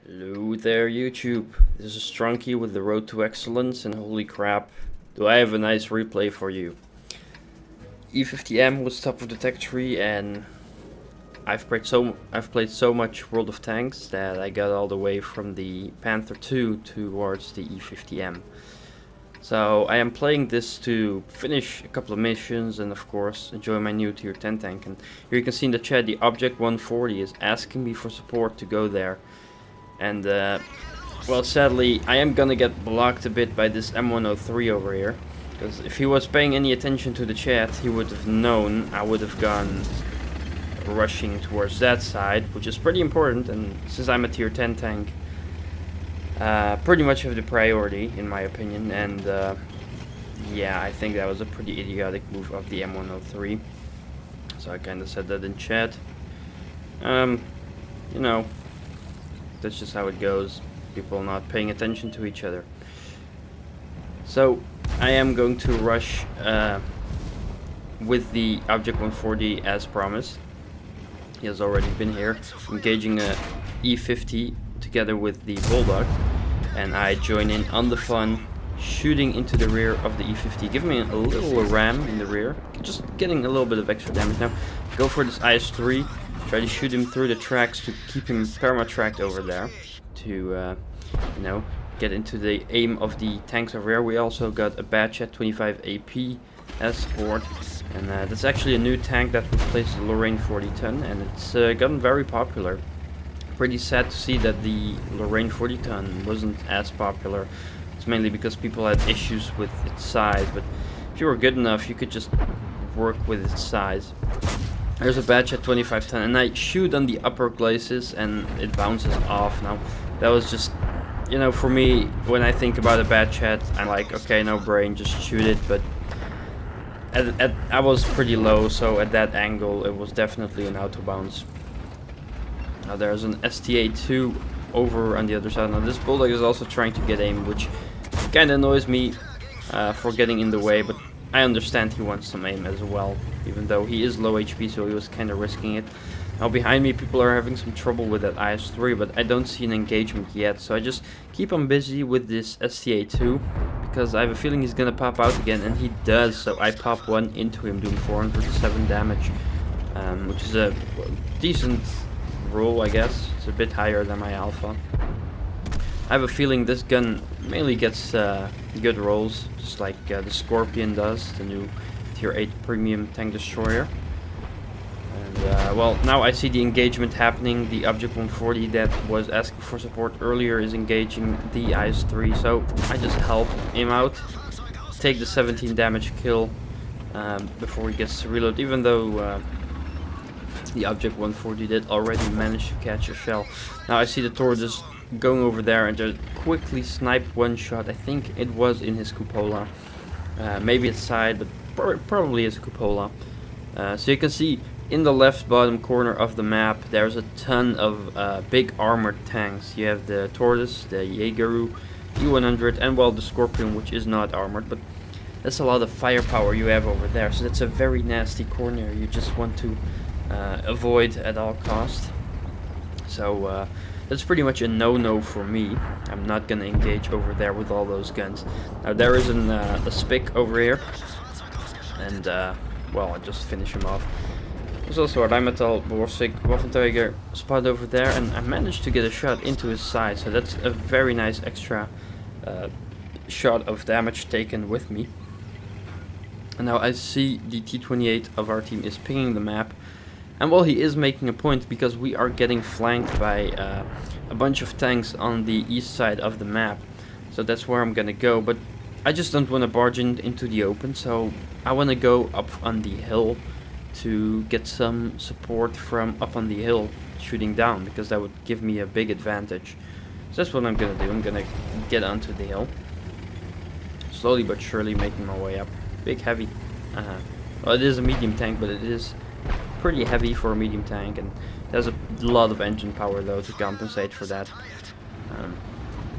Hello there, YouTube. This is Strunky with the Road to Excellence, and holy crap, do I have a nice replay for you. E-50M was top of the tech tree, and I've played so much World of Tanks that I got all the way from the Panther 2 towards the E-50M. So I am playing this to finish a couple of missions and of course enjoy my new tier 10 tank. And here you can see in the chat the Object 140 is asking me for support to go there. And well, sadly I am gonna get blocked a bit by this M103 over here, because if he was paying any attention to the chat he would have known I would have gone rushing towards that side, which is pretty important, and since I'm a tier 10 tank, pretty much have the priority in my opinion. And yeah, I think that was a pretty idiotic move of the M103, so I kinda said that in chat. You know, that's just how it goes, people not paying attention to each other. So I am going to rush with the Object 140 as promised. He has already been here, engaging a E50 together with the Bulldog, and I join in on the fun, shooting into the rear of the E50, giving me a little ram in the rear, just getting a little bit of extra damage. Now go for this IS-3, try to shoot him through the tracks to keep him perma-tracked over there, to you know, get into the aim of the tanks over here. We also got a Batchat 25 AP escort, and that's actually a new tank that replaces the Lorraine 40 ton, and it's gotten very popular. Pretty sad to see that the Lorraine 40 ton wasn't as popular. It's mainly because people had issues with its size, but if you were good enough you could just work with its size. There's a Batchat 25 ton, and I shoot on the upper glacis and it bounces off. Now that was just, you know, for me, when I think about a Batchat I'm like, okay, no brain, just shoot it. But I was pretty low, so at that angle it was definitely an auto bounce. Now there's an STA2 over on the other side. Now this Bulldog is also trying to get aim, which kind of annoys me for getting in the way, but I understand he wants some aim as well, even though he is low HP, so he was kind of risking it. Now behind me people are having some trouble with that IS-3, but I don't see an engagement yet, so I just keep on busy with this STA2, because I have a feeling he's gonna pop out again, and he does. So I pop one into him, doing 407 damage, which is a decent roll, I guess. It's a bit higher than my alpha. I have a feeling this gun mainly gets good rolls, just like the Scorpion does, the new tier 8 premium tank destroyer. And well, now I see the engagement happening. The Object 140 that was asking for support earlier is engaging the IS-3, so I just help him out, take the 17 damage kill before he gets to reload, even though the Object 140 did already manage to catch a shell. Now I see the Tortoise going over there and just quickly sniped one shot. I think it was in his cupola, maybe its side, but probably his cupola. So you can see in the left bottom corner of the map there's a ton of big armored tanks. You have the Tortoise, the Jaegeru, E100, and well, the Scorpion, which is not armored, but that's a lot of firepower you have over there. So that's a very nasty corner you just want to avoid at all cost. So that's pretty much a no-no for me. I'm not gonna engage over there with all those guns. Now there is a Spick over here, and well, I'll just finish him off. There's also a Rheinmetall Borsig Waffenträger spot over there, and I managed to get a shot into his side, so that's a very nice extra shot of damage taken with me. And now I see the T-28 of our team is pinging the map, and well, he is making a point, because we are getting flanked by a bunch of tanks on the east side of the map. So that's where I'm gonna go, but I just don't want to barge into the open, so I want to go up on the hill to get some support from up on the hill shooting down, because that would give me a big advantage. So that's what I'm gonna do. I'm gonna get onto the hill, slowly but surely making my way up. Big heavy. Well, it is a medium tank, but it is pretty heavy for a medium tank, and there's a lot of engine power though to compensate for that.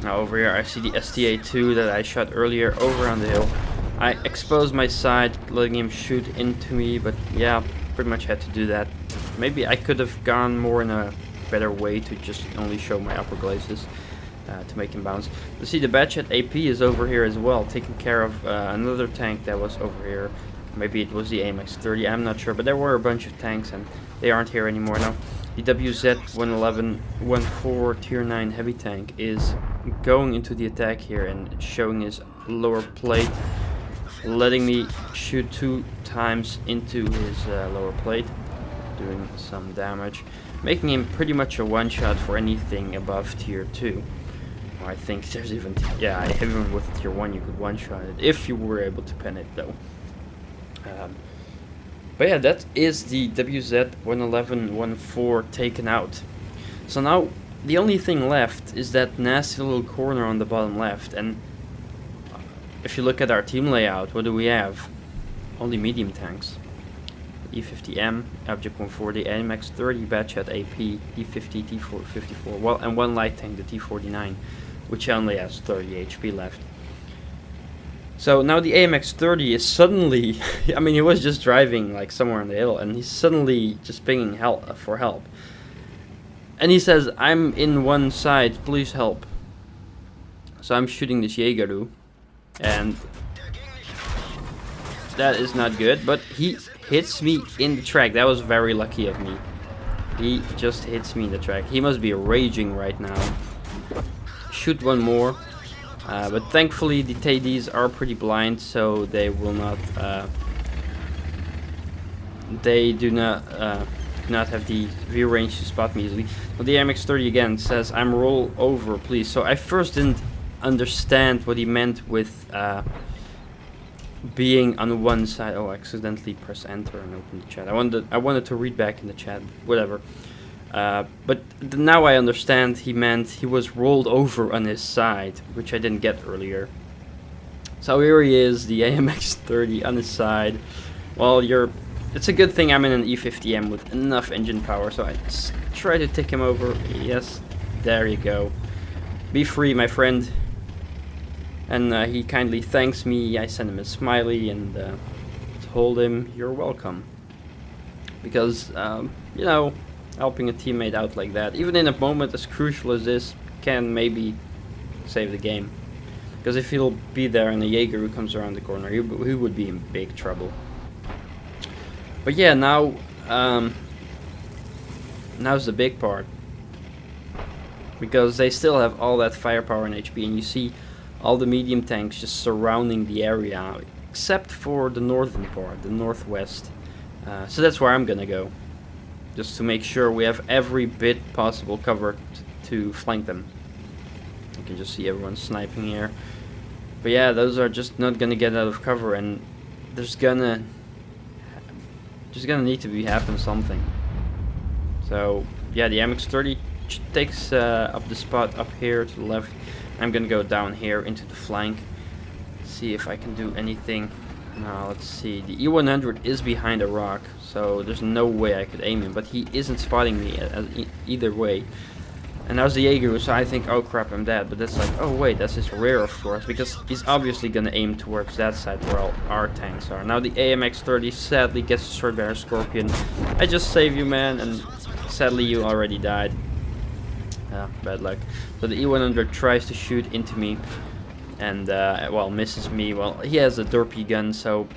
Now over here I see the STA2 that I shot earlier over on the hill. I exposed my side, letting him shoot into me, but yeah, pretty much had to do that. Maybe I could have gone more in a better way to just only show my upper glacis to make him bounce. You see the Batchet AP is over here as well, taking care of another tank that was over here. Maybe it was the AMX-30, I'm not sure, but there were a bunch of tanks and they aren't here anymore now. The WZ-111-14 Tier 9 heavy tank is going into the attack here and showing his lower plate, letting me shoot 2 times into his lower plate, doing some damage, making him pretty much a one-shot for anything above Tier 2. I think there's even, yeah, even with Tier 1 you could one-shot it, if you were able to pen it though. But yeah, that is the WZ-111-14 taken out. So now, the only thing left is that nasty little corner on the bottom left, and if you look at our team layout, what do we have? Only medium tanks. E-50M, Object 140, AMX-30, Batchet AP, E-50, T-54, well, and one light tank, the T-49, which only has 30 HP left. So now the AMX-30 is suddenly, I mean, he was just driving like somewhere on the hill, and he's suddenly just pinging for help. And he says, "I'm in one side, please help." So I'm shooting this Jaegeru, and that is not good, but he hits me in the track. That was very lucky of me. He just hits me in the track. He must be raging right now. Shoot one more. But thankfully the TDs are pretty blind, so they will not, they do not have the view range to spot me easily. But the MX-30 again says, "I'm roll over, please." So I first didn't understand what he meant with being on one side. Oh, I accidentally press enter and open the chat. I wanted to read back in the chat, whatever. But now I understand he meant he was rolled over on his side, which I didn't get earlier. So here he is, the AMX-30 on his side. Well, it's a good thing I'm in an E-50M with enough engine power, so I just try to take him over. Yes, there you go. Be free, my friend. And he kindly thanks me. I send him a smiley and told him, "You're welcome." Because, you know, helping a teammate out like that, even in a moment as crucial as this, can maybe save the game. Because if he'll be there and a Jaeger who comes around the corner, he would be in big trouble. But yeah, now, now's the big part. Because they still have all that firepower and HP, and you see all the medium tanks just surrounding the area, except for the northern part, the northwest. So that's where I'm gonna go, just to make sure we have every bit possible covered to flank them. You can just see everyone sniping here. But yeah, those are just not gonna get out of cover, and there's gonna need to be happen something. So yeah, the MX-30 takes up the spot up here to the left. I'm gonna go down here into the flank, see if I can do anything. Now let's see, the E-100 is behind a rock, so there's no way I could aim him, but he isn't spotting me either way. And now's the Jaeger, so I think, oh crap, I'm dead. But that's like, oh wait, that's his rear, of course, because he's obviously gonna aim towards that side where all our tanks are. Now the AMX-30 sadly gets destroyed by our Scorpion. I just saved you, man, and sadly you already died. Bad luck. So the E-100 tries to shoot into me, and well, misses me. Well, he has a derpy gun, so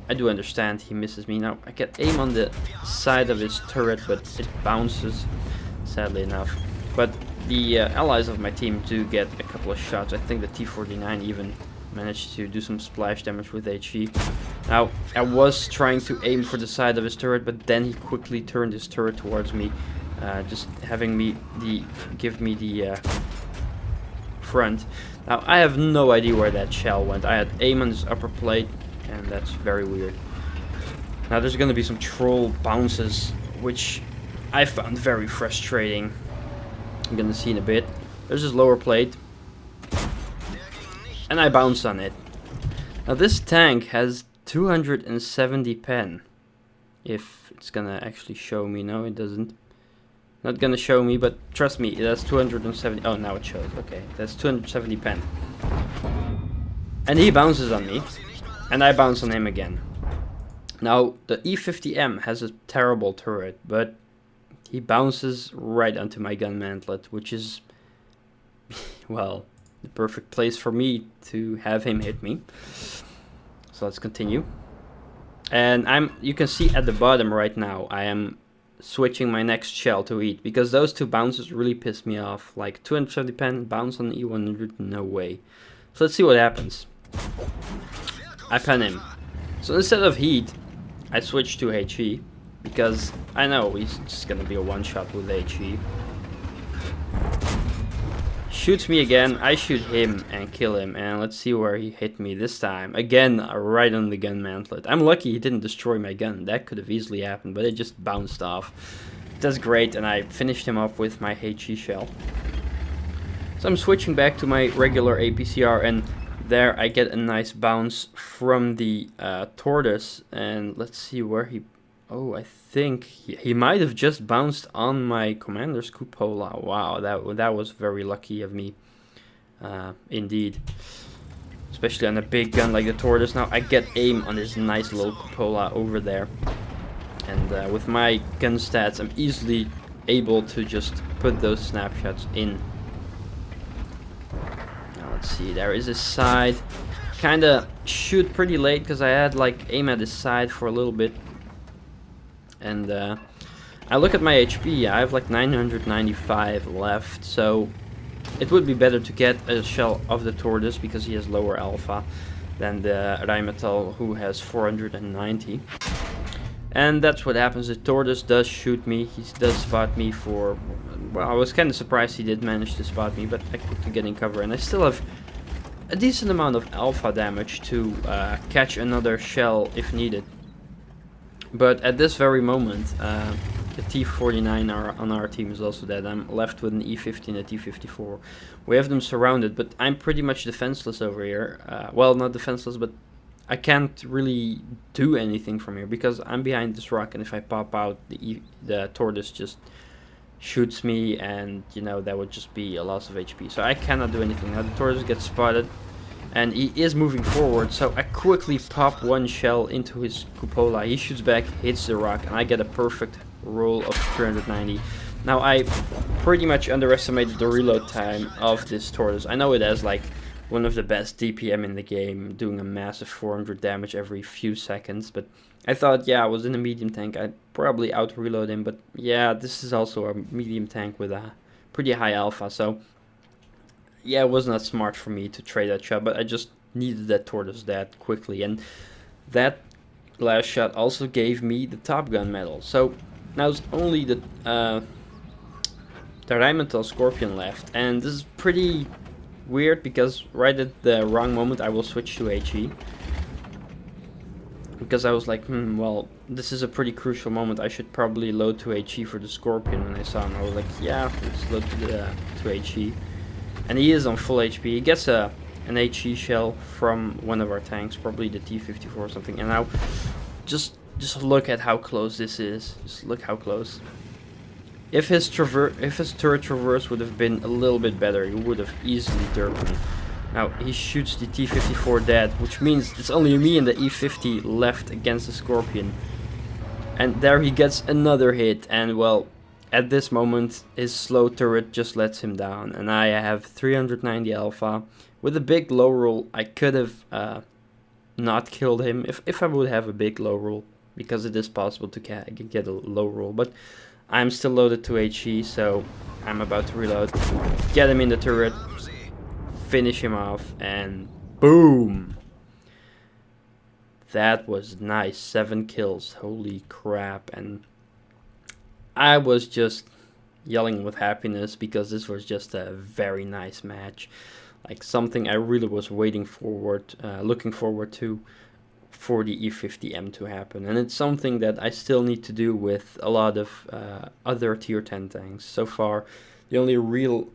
I do understand he misses me. Now I get aim on the side of his turret, but it bounces, sadly enough. But the allies of my team do get a couple of shots. I think the T-49 even managed to do some splash damage with HE. Now I was trying to aim for the side of his turret, but then he quickly turned his turret towards me, just having me give me the front. Now I have no idea where that shell went. I had aim on his upper plate, and that's very weird. Now there's gonna be some troll bounces, which I found very frustrating. I'm gonna see in a bit. There's his lower plate, and I bounce on it. Now this tank has 270 pen. If it's gonna actually show me. No, it doesn't. Not gonna show me, but trust me, that's 270. Oh, now it shows. Okay, that's 270 pen. And he bounces on me, and I bounce on him again. Now the E-50M has a terrible turret, but he bounces right onto my gun mantlet, which is, well, the perfect place for me to have him hit me. So let's continue. And you can see at the bottom right now, I am switching my next shell to eat, because those two bounces really pissed me off. Like 270 pen bounce on the E100, no way. So let's see what happens. I pen him. So instead of heat, I switch to HE, because I know he's just gonna be a one-shot with HE. Shoots me again, I shoot him and kill him, and let's see where he hit me this time. Again, right on the gun mantlet. I'm lucky he didn't destroy my gun, that could have easily happened, but it just bounced off. That's great, and I finished him off with my HE shell. So I'm switching back to my regular APCR, and there I get a nice bounce from the tortoise, and let's see where he... Oh, I think he might have just bounced on my commander's cupola. Wow, that was very lucky of me, indeed. Especially on a big gun like the tortoise. Now I get aim on this nice little cupola over there, and with my gun stats, I'm easily able to just put those snapshots in. Now let's see, there is a side. Kinda shoot pretty late because I had like aim at his side for a little bit. And I look at my HP, I have like 995 left, so it would be better to get a shell of the tortoise because he has lower alpha than the Rheinmetall, who has 490. And that's what happens. The tortoise does shoot me, he does spot me for... Well, I was kind of surprised he did manage to spot me, but I quickly get in cover, and I still have a decent amount of alpha damage to catch another shell if needed. But at this very moment, the T-49 on our team is also dead. I'm left with an E-50 and a T-54. We have them surrounded, but I'm pretty much defenseless over here. Well, not defenseless, but I can't really do anything from here because I'm behind this rock, and if I pop out, the tortoise just shoots me, and you know, that would just be a loss of HP. So I cannot do anything. Now the tortoise gets spotted, and he is moving forward, so I quickly pop one shell into his cupola. He shoots back, hits the rock, and I get a perfect roll of 390. Now I pretty much underestimated the reload time of this tortoise. I know it has like one of the best DPM in the game, doing a massive 400 damage every few seconds, but I thought, yeah, I was in a medium tank, I'd probably out reload him, but yeah, this is also a medium tank with a pretty high alpha, so yeah, it was not smart for me to trade that shot, but I just needed that tortoise that quickly, and that last shot also gave me the Top Gun medal. So now it's only the Rheinmetall Scorpion left, and this is pretty weird because right at the wrong moment I will switch to HE. Because I was like, well, this is a pretty crucial moment, I should probably load to HE for the Scorpion. When I saw him, I was like, yeah, let's load to HE. And he is on full HP. He gets an HE shell from one of our tanks, probably the T-54 or something. And now, just look at how close this is. Just look how close. If his turret traverse would have been a little bit better, he would have easily derped me. Now he shoots the T-54 dead, which means it's only me and the E-50 left against the Scorpion. And there he gets another hit, and well, at this moment, his slow turret just lets him down, and I have 390 alpha. With a big low roll, I could have not killed him if I would have a big low roll, because it is possible to get a low roll. But I'm still loaded to HE, so I'm about to reload. Get him in the turret, finish him off, and boom! That was nice, 7 kills, holy crap, and I was just yelling with happiness because this was just a very nice match. Like something I really was looking forward to for the E-50M to happen. And it's something that I still need to do with a lot of other tier 10 tanks. So far, the only real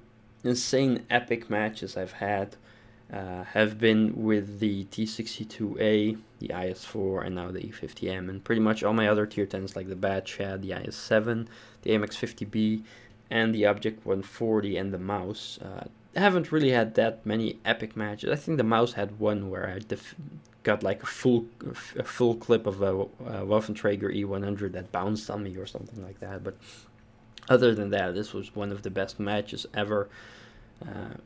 insane epic matches I've had have been with the T-62A, the IS-4, and now the E-50M, and pretty much all my other tier 10s like the Bad Shad, the IS-7, the AMX-50B, and the Object 140 and the Mouse. I haven't really had that many epic matches. I think the Mouse had one where I got like a full clip of a Waffenträger E100 that bounced on me or something like that, but other than that, this was one of the best matches ever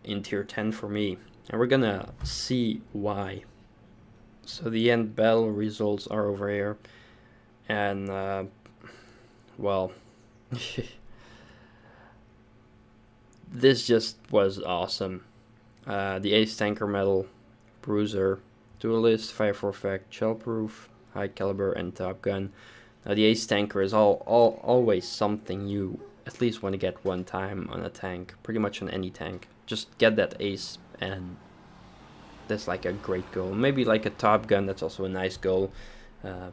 in tier 10 for me, and we're gonna see why. So the end battle results are over here, and well, this just was awesome. The Ace Tanker Medal, Bruiser, Duelist, Fire for Effect, Shellproof, High Caliber, and Top Gun. Now the Ace Tanker is always something you at least want to get one time on a tank, pretty much on any tank. Just get that Ace, and that's like a great goal. Maybe like a Top Gun, that's also a nice goal. But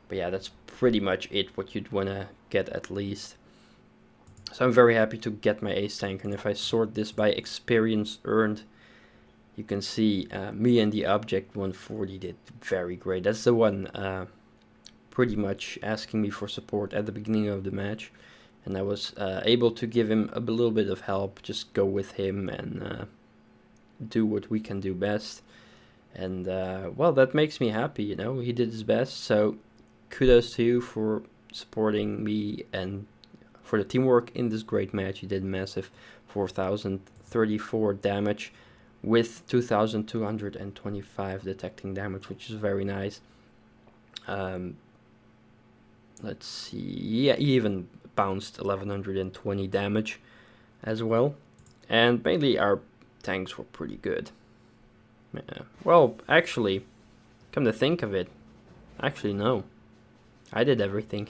yeah, that's pretty much it, what you'd want to get at least. So I'm very happy to get my Ace Tanker, and if I sort this by experience earned, you can see me and the Object 140 did very great. That's the one pretty much asking me for support at the beginning of the match, and I was able to give him a little bit of help, just go with him and do what we can do best. And well, that makes me happy, you know, he did his best, so kudos to you for supporting me and for the teamwork in this great match. He did massive 4,034 damage with 2,225 detecting damage, which is very nice. Let's see, yeah, he even bounced 1,120 damage as well, and mainly our tanks were pretty good. Well, actually, come to think of it, actually no, I did everything.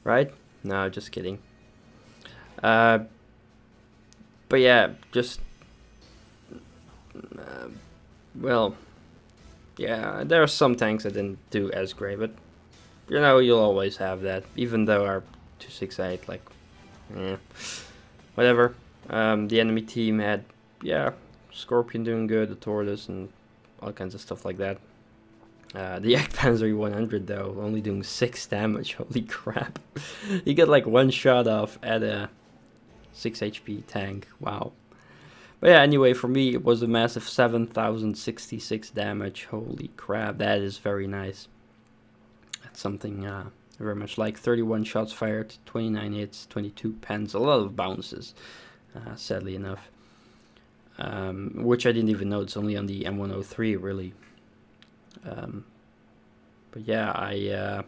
Right? No, just kidding. But yeah, just well, yeah, there are some tanks that didn't do as great, but you know, you'll always have that, even though our 268, like, whatever. The enemy team had, yeah, Scorpion doing good, the Tortoise, and all kinds of stuff like that. The Jagdpanzer 100 though, only doing 6 damage, holy crap. He got like one shot off at a 6 HP tank, wow. But yeah, anyway, for me it was a massive 7,066 damage, holy crap, that is very nice. That's something very much like 31 shots fired, 29 hits, 22 pens, a lot of bounces, sadly enough. Which I didn't even notice, only on the M103 really. But yeah, I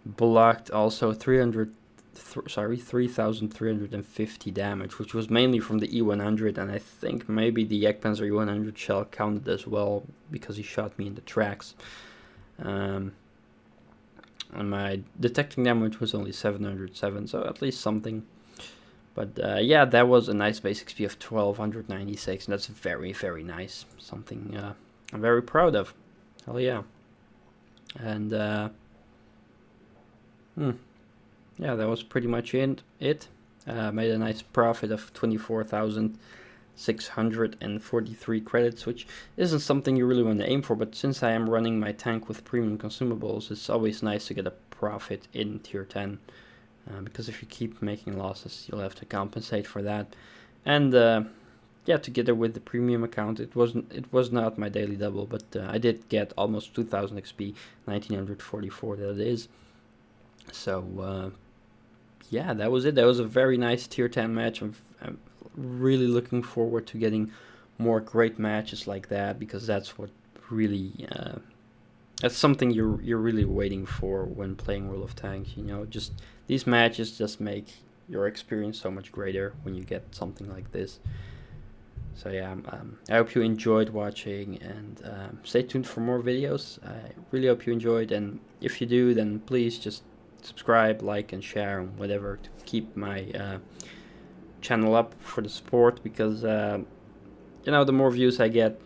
blocked also 3,350 damage, which was mainly from the E100, and I think maybe the Jagdpanzer E100 shell counted as well because he shot me in the tracks. And my detecting damage was only 707, so at least something. But yeah, that was a nice base XP of 1,296, and that's very, very nice. Something I'm very proud of. Hell yeah. And yeah, that was pretty much it. Made a nice profit of 24,643 credits, which isn't something you really want to aim for, but since I am running my tank with premium consumables, it's always nice to get a profit in tier 10. Because if you keep making losses, you'll have to compensate for that. And yeah, together with the premium account, it was not my daily double, but I did get almost 2,000 XP, 1,944 that is. So yeah, that was it. That was a very nice tier 10 match. I'm really looking forward to getting more great matches like that, because that's what really that's something you're really waiting for when playing World of Tanks. You know, just these matches just make your experience so much greater when you get something like this. So yeah, I hope you enjoyed watching, and stay tuned for more videos. I really hope you enjoyed, and if you do, then please just subscribe, like, and share, and whatever, to keep my channel up for the support, because you know, the more views I get,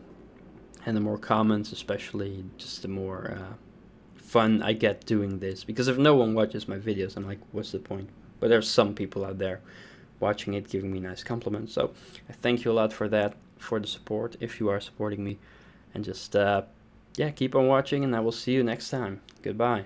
and the more comments especially, just the more fun I get doing this. Because if no one watches my videos, I'm like, what's the point? But there's some people out there watching it, giving me nice compliments, so I thank you a lot for that, for the support, if you are supporting me. And just yeah, keep on watching, and I will see you next time. Goodbye.